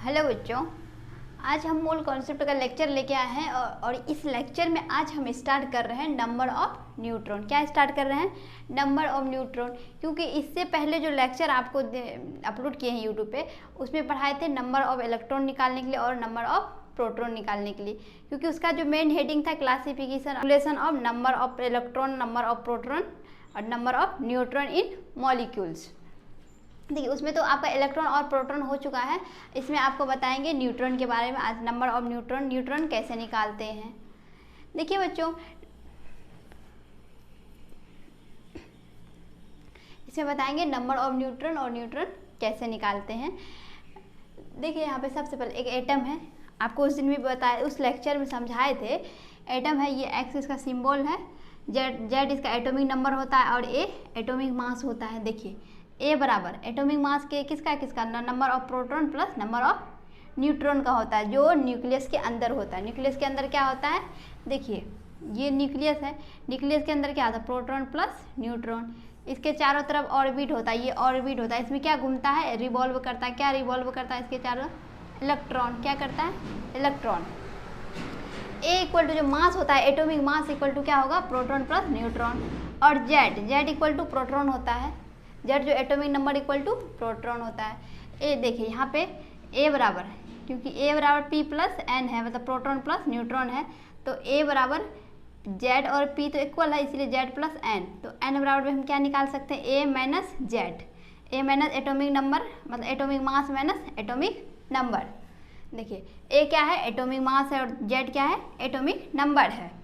Hello बच्चों, आज हम मूल कॉन्सेप्ट का लेक्चर लेके आए हैं और इस लेक्चर में आज हम स्टार्ट कर रहे हैं नंबर ऑफ न्यूट्रॉन। क्या स्टार्ट कर रहे हैं? Number of neutron. क्योंकि इससे पहले जो लेक्चर आपको अपलोड किए हैं यूट्यूब पे, उसमें पढ़ाए थे नंबर ऑफ इलेक्ट्रॉन निकालने के लिए और नंबर ऑफ प्रोटॉन निकालने के लिए। क्योंकि उसका जो मेन हेडिंग था classification of number of electron, number of proton और number of neutron in molecules. देखिए, उसमें तो आपका इलेक्ट्रॉन और प्रोटॉन हो चुका है। इसमें आपको बताएंगे न्यूट्रॉन के बारे में। आज नंबर ऑफ न्यूट्रॉन कैसे निकालते हैं। देखिए बच्चों, इसमें बताएंगे नंबर ऑफ न्यूट्रॉन और न्यूट्रॉन कैसे निकालते हैं। देखिए, यहाँ पे सबसे पहले एक एटम है। आपको उस दिन भी बताया, उस लेक्चर में समझाए थे। एटम है, ये एक्स इसका सिंबल है, जेड इसका एटॉमिक नंबर होता है और ए एटॉमिक मास होता है। देखिए, ए बराबर एटॉमिक मास के किसका number of proton plus number of neutron का होता है, जो न्यूक्लियस के अंदर होता है। न्यूक्लियस के अंदर क्या होता है? देखिए, ये न्यूक्लियस है। न्यूक्लियस के अंदर क्या होता है? Proton plus neutron. इसके चारों तरफ ऑर्बिट होता है, ये ऑर्बिट होता है। इसमें क्या घूमता है? रिवॉल्व करता है। क्या रिवॉल्व करता है इसके चारों? इलेक्ट्रॉन। क्या करता है? इलेक्ट्रॉन। ए इक्वल टू जो मास होता है, एटॉमिक मास इक्वल टू क्या होगा? Proton plus neutron. और जेड इक्वल टू प्रोटॉन होता है। जेड जो atomic number equal to proton होता है। ए देखिए, यहाँ पे ए बराबर, क्योंकि ए बराबर पी प्लस एन है, मतलब प्रोटॉन प्लस न्यूट्रॉन है, तो ए बराबर जेड और पी तो इक्वल है, इसलिए जेड प्लस एन। तो एन बराबर में हम क्या निकाल सकते हैं? ए माइनस जेड। ए माइनस एटॉमिक नंबर, मतलब atomic mass minus atomic number. देखिए, ए क्या है? एटॉमिक मास है, और जेड क्या है? एटॉमिक नंबर है।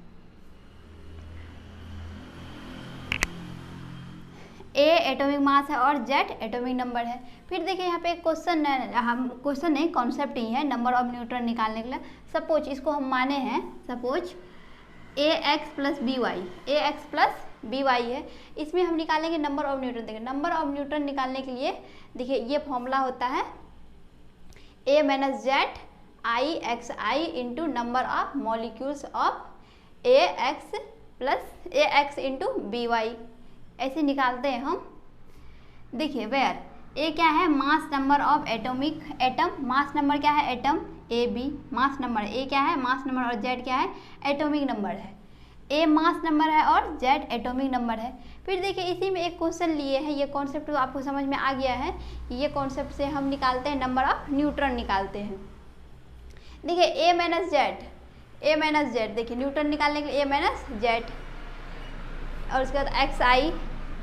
ए एटॉमिक मास है और जेड एटॉमिक नंबर है। फिर देखिए, यहाँ पे एक क्वेश्चन है, हम क्वेश्चन नहीं, कॉन्सेप्ट ही है नंबर ऑफ न्यूट्रॉन निकालने के लिए। सपोज इसको हम माने हैं, suppose A X plus B Y, A X plus B Y है। इसमें हम निकालेंगे नंबर ऑफ न्यूट्रॉन। देखिए, नंबर ऑफ न्यूट्रॉन निकालने के लिए देखिए, ये फॉर्मूला होता है A minus Z I X I into number of molecules of A X plus A X into B Y. ऐसे निकालते हैं हम। देखिए, वेयर ए क्या है? Mass number of atom. Mass number क्या है? Atom A B mass number. A क्या है? Mass number. और जेड क्या है? एटॉमिक नंबर है। ए मास नंबर है और जेड एटॉमिक नंबर है। फिर देखिए, इसी में एक क्वेश्चन लिए हैं। ये कॉन्सेप्ट तो आपको समझ में आ गया है। ये कॉन्सेप्ट से हम निकालते हैं नंबर ऑफ न्यूट्रॉन निकालते हैं। देखिए, ए माइनस जेड, देखिए न्यूट्रॉन निकालने के लिए ए माइनस जेड, और उसके बाद एक्स आई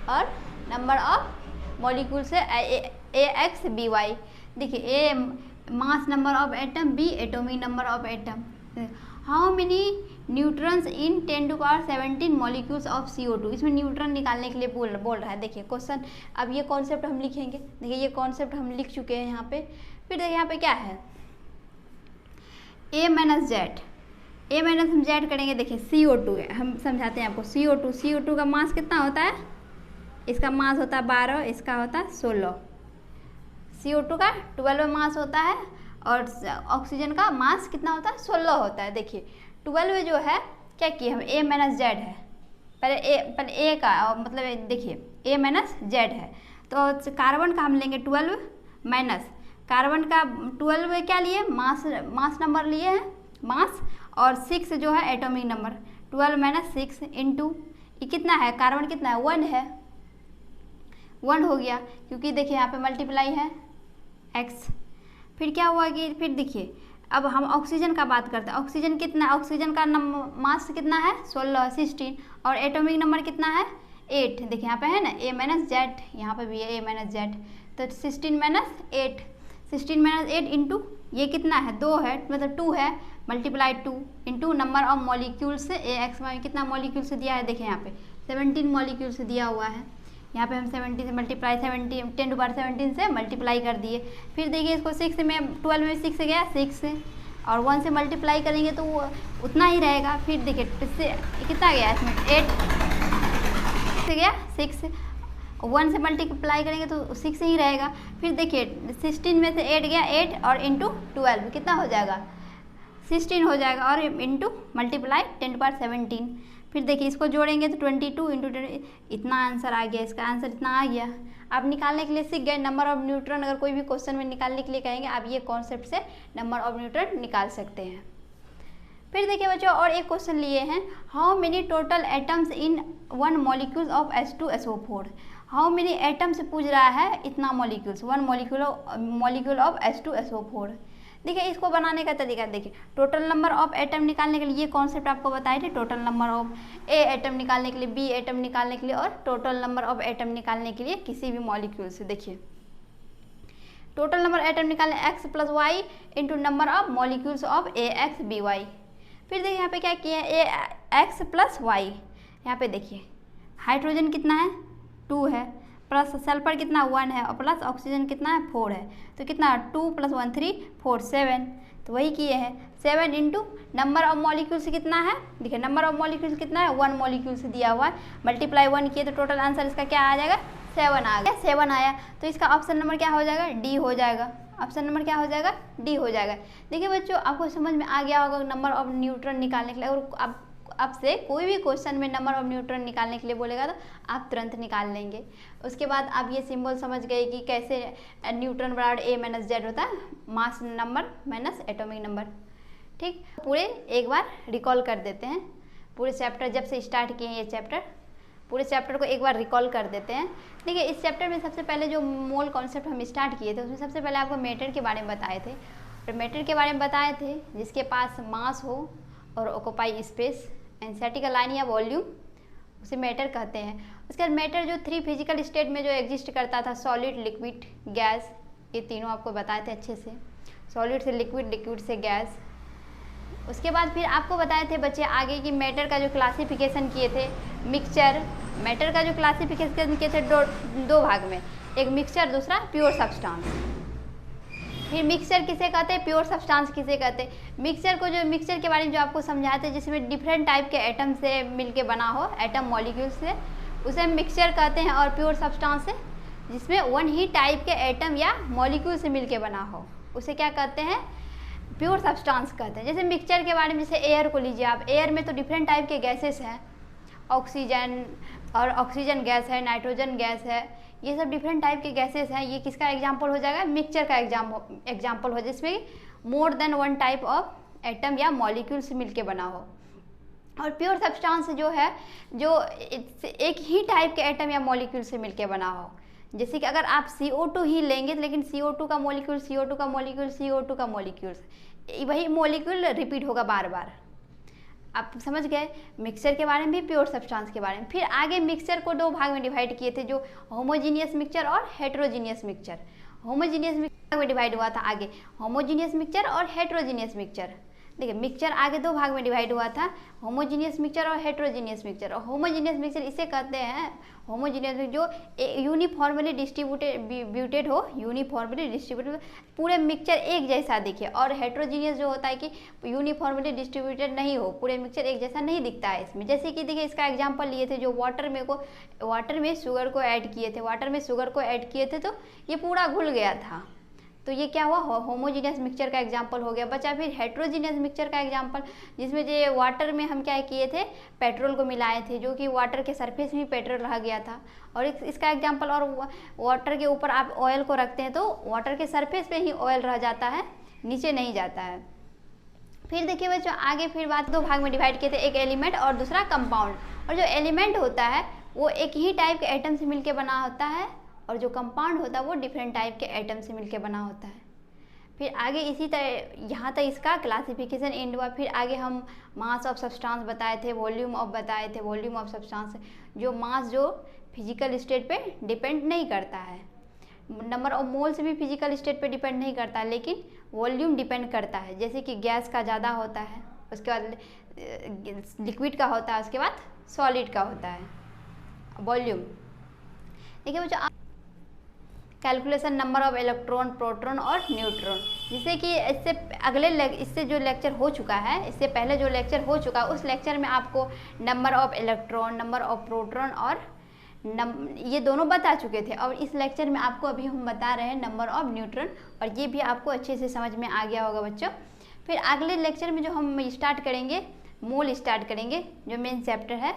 और नंबर ऑफ मॉलिक्यूल से ए एक्स बी वाई। देखिए, A mass number of atom, B atomic number of atom. How many neutrons in 10⁻17 molecules of CO2। इसमें न्यूट्रॉन निकालने के लिए बोल रहा है। देखिए क्वेश्चन, अब ये कॉन्सेप्ट हम लिखेंगे। देखिए, ये कॉन्सेप्ट हम लिख चुके हैं यहाँ पे। फिर देखिए, यहाँ पे क्या है? A minus Z, A minus हम जेड करेंगे। देखिए, CO2 है, हम समझाते हैं आपको। CO2 का मास कितना होता है? इसका मास होता है 12, इसका होता है 16। CO2 का 12 मास होता है और ऑक्सीजन का मास कितना होता है? 16 होता है। देखिए, 12 जो है, क्या किए हम? ए माइनस जेड है, पहले ए का, मतलब देखिए ए माइनस जेड है, तो कार्बन का हम लेंगे 12 माइनस कार्बन का 12 क्या लिए? मास नंबर लिए हैं, मास, और 6 जो है एटॉमिक नंबर। 12 माइनस 6 इंटू ये कितना है? कार्बन कितना है? 1 है, 1 हो गया, क्योंकि देखिए यहाँ पे मल्टीप्लाई है x। फिर क्या हुआ कि फिर देखिए, अब हम ऑक्सीजन का बात करते हैं। ऑक्सीजन कितना? ऑक्सीजन का मास कितना है? 16 और एटॉमिक नंबर कितना है? 8। देखिए यहाँ पे है ना, ए माइनस जेड, यहाँ पे भी है ए माइनस जेड, तो 16 माइनस 8, 16 माइनस 8 इंटू ये कितना है? 2 है, मतलब 2 है, multiply 2 into number of molecule से ए एक्स वाई। कितना मॉलिक्यूल से दिया है? देखिए यहाँ पे 17 मॉलिक्यूल से दिया हुआ है। यहाँ पे हम 70 से मल्टीप्लाई 10⁻17 से मल्टीप्लाई कर दिए। फिर देखिए, इसको 6 में 12 में 6 गया 6, और 1 से मल्टीप्लाई करेंगे तो वो उतना ही रहेगा। फिर देखिए, इससे कितना गया? इसमें 8 से गया 6, 1 से मल्टीप्लाई करेंगे तो 6 ही रहेगा। फिर देखिए, 16 में से 8 गया 8, और इंटू 12 कितना हो जाएगा? 16 हो जाएगा, और इंटू मल्टीप्लाई 10⁻17। फिर देखिए इसको जोड़ेंगे तो 22 इंटू इतना आंसर आ गया, इसका आंसर इतना आ गया। आप निकालने के लिए सीख गए नंबर ऑफ न्यूट्रॉन। अगर कोई भी क्वेश्चन में निकालने के लिए कहेंगे आप ये कॉन्सेप्ट से नंबर ऑफ न्यूट्रॉन निकाल सकते हैं। फिर देखिए बच्चों और एक क्वेश्चन लिए हैं, how many total atoms in one molecule of H2SO4। How many atoms पूछ रहा है, इतना molecules, one molecule of H2SO4। देखिए इसको बनाने का तरीका देखिए, टोटल नंबर ऑफ एटम निकालने के लिए ये कॉन्सेप्ट आपको बताए थे, total number of A atom निकालने के लिए, बी एटम निकालने के लिए और टोटल नंबर ऑफ एटम निकालने के लिए किसी भी मॉलिक्यूल से। देखिए टोटल नंबर एटम निकालने x plus Y into number of molecules of AX/BY। फिर देखिए यहाँ पे क्या किए हैं, AX प्लस वाई। यहाँ पे देखिए हाइड्रोजन कितना है 2 है, प्लस सल्फर कितना 1 है और प्लस ऑक्सीजन कितना है 4 है, तो कितना 2 + 1 3 4 7। तो वही किए हैं 7 इंटू नंबर ऑफ मॉलिक्यूल्स कितना है, देखिए नंबर ऑफ मॉलिक्यूल्स कितना है 1 मॉलिक्यूल से दिया हुआ है, मल्टीप्लाई 1 किए तो टोटल आंसर इसका क्या आ जाएगा 7 आ गया। 7 आया तो इसका ऑप्शन नंबर क्या हो जाएगा, डी हो जाएगा। ऑप्शन नंबर क्या हो जाएगा, डी हो जाएगा। देखिए बच्चों आपको समझ में आ गया होगा नंबर ऑफ न्यूट्रॉन निकालने के लिए। और आपसे कोई भी क्वेश्चन में नंबर ऑफ न्यूट्रॉन निकालने के लिए बोलेगा तो आप तुरंत निकाल लेंगे। उसके बाद आप ये सिंबल समझ गए कि कैसे न्यूट्रॉन बराबर A - Z होता है, mass number minus atomic number. ठीक, पूरे एक बार रिकॉल कर देते हैं, पूरे चैप्टर जब से स्टार्ट किए ये चैप्टर, पूरे चैप्टर को एक बार रिकॉल कर देते हैं। देखिए इस चैप्टर में सबसे पहले जो मोल कॉन्सेप्ट हम स्टार्ट किए थे उसमें सबसे पहले आपको मैटर के बारे में बताए थे, और मैटर के बारे में बताए थे जिसके पास मास हो और ऑक्यूपाई स्पेस, एनर्जेटिकल लाइन या वॉल्यूम, उसे मैटर कहते हैं। उसके बाद मैटर जो 3 फिजिकल स्टेट में जो एग्जिस्ट करता था, सॉलिड, लिक्विड, गैस, ये तीनों आपको बताए थे अच्छे से, सॉलिड से लिक्विड, लिक्विड से गैस। उसके बाद फिर आपको बताए थे बच्चे आगे कि मैटर का जो क्लासिफिकेशन किए थे, मिक्सचर, मैटर का जो क्लासिफिकेशन किए थे दो भाग में, एक मिक्सचर दूसरा प्योर सब्सटेंस। फिर मिक्सचर किसे कहते हैं, प्योर सब्सटेंस किसे कहते हैं। मिक्सचर को जो मिक्सचर के बारे में जो आपको समझाए थे जिसमें डिफरेंट टाइप के एटम से मिलके बना हो, एटम मॉलिक्यूल से, उसे मिक्सचर कहते हैं। और प्योर सब्सटेंस है जिसमें वन ही टाइप के एटम या मॉलिक्यूल से मिलके बना हो, उसे क्या कहते हैं, प्योर सब्सटेंस कहते हैं। जैसे मिक्सचर के बारे में, जैसे एयर को लीजिए आप, एयर में तो डिफरेंट टाइप के गैसेस हैं, ऑक्सीजन और ऑक्सीजन गैस है, नाइट्रोजन गैस है, ये सब डिफरेंट टाइप के गैसेस हैं। ये किसका एग्जाम्पल हो जाएगा, मिक्सचर का एग्जाम्पल हो, जिसमें more than 1 type of atom या मॉलिक्यूल से मिलके बना हो। और प्योर सब्सटेंस जो है जो एक ही टाइप के एटम या मॉलिक्यूल से मिलके बना हो। जैसे कि अगर आप CO2 ही लेंगे लेकिन CO2 का मॉलिक्यूल, CO2 का मॉलिक्यूल, CO2 का मॉलिक्यूल, वही मॉलिक्यूल रिपीट होगा बार बार। आप समझ गए मिक्सचर के बारे में भी, प्योर सब्सटेंस के बारे में। फिर आगे मिक्सचर को 2 भाग में डिवाइड किए थे, जो होमोजीनियस मिक्सचर और हेट्रोजीनियस मिक्सचर। होमोजीनियस मिक्सचर में डिवाइड हुआ था आगे, होमोजीनियस मिक्सचर और हेट्रोजीनियस मिक्सचर। देखिए मिक्सचर आगे 2 भाग में डिवाइड हुआ था, होमोजीनियस मिक्सचर और हेट्रोजीनियस मिक्सचर। और होमोजीनियस मिक्सचर इसे कहते हैं, होमोजीनियस जो यूनिफॉर्मली डिस्ट्रीब्यूटेड हो, यूनिफॉर्मली डिस्ट्रीब्यूटेड, पूरे मिक्सचर एक जैसा दिखे। और हेट्रोजीनियस जो होता है कि यूनिफॉर्मली डिस्ट्रीब्यूटेड नहीं हो, पूरे मिक्सचर एक जैसा नहीं दिखता है इसमें। जैसे कि देखिए इसका एग्जांपल लिए थे, जो वाटर में शुगर को ऐड किए थे, वाटर में शुगर को ऐड किए थे तो ये पूरा घुल गया था, तो ये क्या हुआ, होमोजीनियस मिक्सचर का एग्जांपल हो गया। बचा फिर हेट्रोजीनियस मिक्सचर का एग्जांपल, जिसमें जो वाटर में हम क्या किए थे, पेट्रोल को मिलाए थे, जो कि वाटर के सरफेस में पेट्रोल रह गया था। और इसका एग्जांपल, और वाटर के ऊपर आप ऑयल को रखते हैं तो वाटर के सरफेस पे ही ऑयल रह जाता है, नीचे नहीं जाता है। फिर देखिए बच्चों आगे फिर बात 2 भाग में डिवाइड किए थे, एक एलिमेंट और दूसरा कंपाउंड। और जो एलिमेंट होता है वो एक ही टाइप के एटम से मिलकर बना होता है, और जो कंपाउंड होता है वो डिफरेंट टाइप के एटम से मिलके बना होता है। फिर आगे इसी तरह यहाँ तक इसका क्लासिफिकेशन एंड हुआ। फिर आगे हम मास ऑफ सब्सटेंस बताए थे, वॉल्यूम ऑफ बताए थे, वॉल्यूम ऑफ सब्सटेंस, जो मास जो फिजिकल स्टेट पे डिपेंड नहीं करता है, नंबर ऑफ मोल्स भी फिजिकल स्टेट पे डिपेंड नहीं करता, लेकिन वॉल्यूम डिपेंड करता है। जैसे कि गैस का ज़्यादा होता है, उसके बाद लिक्विड का होता है, उसके बाद सॉलिड का होता है वॉल्यूम। देखिए बच्चों calculation number of electron, proton और न्यूट्रॉन, जिससे कि इससे जो लेक्चर हो चुका है, इससे पहले जो लेक्चर हो चुका है उस लेक्चर में आपको number of electron, number of proton और ये दोनों बता चुके थे। और इस लेक्चर में आपको अभी हम बता रहे हैं नंबर ऑफ न्यूट्रॉन, और ये भी आपको अच्छे से समझ में आ गया होगा बच्चों। फिर अगले लेक्चर में जो हम स्टार्ट करेंगे मोल स्टार्ट करेंगे, जो मेन चैप्टर है